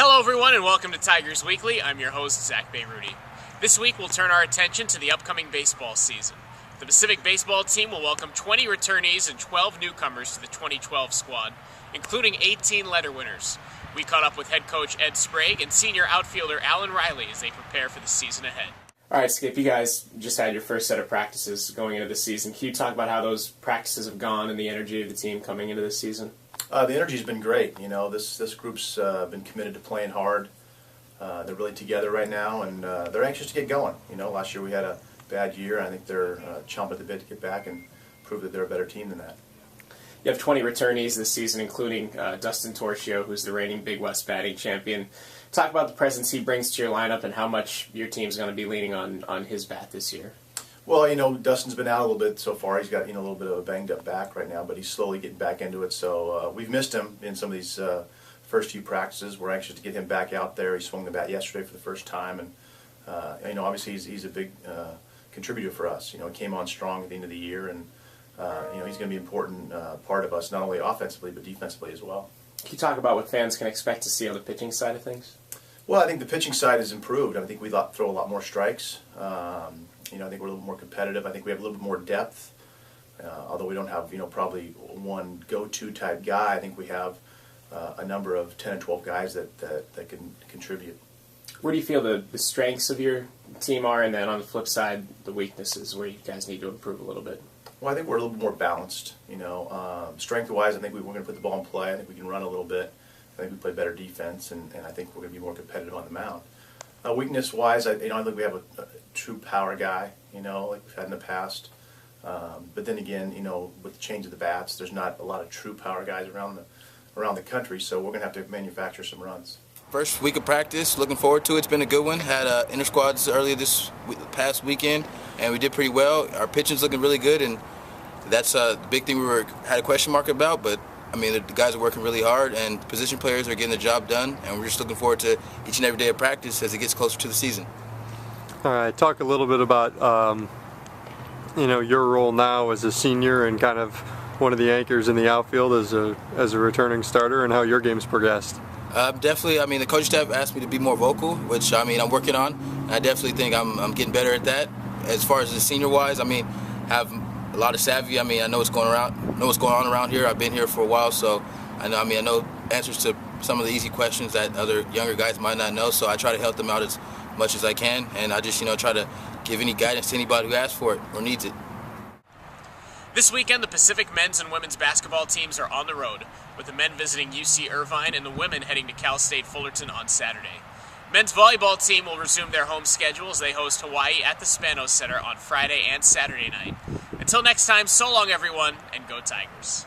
Hello everyone and welcome to Tigers Weekly. I'm your host, Zack Bayrouty. This week we'll turn our attention to the upcoming baseball season. The Pacific baseball team will welcome 20 returnees and 12 newcomers to the 2012 squad, including 18 letter winners. We caught up with head coach Ed Sprague and senior outfielder Alan Riley as they prepare for the season ahead. All right, Skip, you guys just had your first set of practices going into the season. Can you talk about how those practices have gone and the energy of the team coming into this season? The energy's been great. You know, this group's been committed to playing hard. They're really together right now, and they're anxious to get going. You know, last year we had a bad year. I think they're chomping at the bit to get back and prove that they're a better team than that. You have 20 returnees this season, including Dustin Torchio, who's the reigning Big West batting champion. Talk about the presence he brings to your lineup and how much your team's going to be leaning on his bat this year. Well, you know, Dustin's been out a little bit so far. He's got, a little bit of a banged-up back right now, but he's slowly getting back into it. So we've missed him in some of these first few practices. We're anxious to get him back out there. He swung the bat yesterday for the first time, and obviously he's a big contributor for us. He came on strong at the end of the year, and he's going to be an important part of us, not only offensively but defensively as well. Can you talk about what fans can expect to see on the pitching side of things? Well, I think the pitching side has improved. I think we throw a lot more strikes. I think we're a little more competitive. I think we have a little bit more depth. Although we don't have, probably one go-to type guy, I think we have a number of 10 and 12 guys that can contribute. Where do you feel the strengths of your team are, and then on the flip side, the weaknesses where you guys need to improve a little bit? Well, I think we're a little bit more balanced. Strength-wise, I think we're going to put the ball in play. I think we can run a little bit. I think we play better defense, and I think we're going to be more competitive on the mound. Weakness-wise, I think we have a true power guy, like we've had in the past. But then again, with the change of the bats, there's not a lot of true power guys around the country, so we're going to have to manufacture some runs. First week of practice, looking forward to it. It's been a good one. Had inter-squads earlier this past weekend, and we did pretty well. Our pitching's looking really good, and that's the big thing had a question mark about, but the guys are working really hard, and position players are getting the job done, and we're just looking forward to each and every day of practice as it gets closer to the season. All right, talk a little bit about your role now as a senior and kind of one of the anchors in the outfield as a returning starter, and how your game's progressed. Definitely, the coaching staff asked me to be more vocal, which I'm working on, and I definitely think I'm getting better at that. As far as the senior-wise, have a lot of savvy. I know what's going on around here. I've been here for a while, so I know answers to some of the easy questions that other younger guys might not know. So I try to help them out as much as I can, and I just try to give any guidance to anybody who asks for it or needs it. This weekend, the Pacific men's and women's basketball teams are on the road, with the men visiting UC Irvine and the women heading to Cal State Fullerton on Saturday. Men's volleyball team will resume their home schedule as they host Hawaii at the Spanos Center on Friday and Saturday night. Until next time, so long everyone, and go Tigers.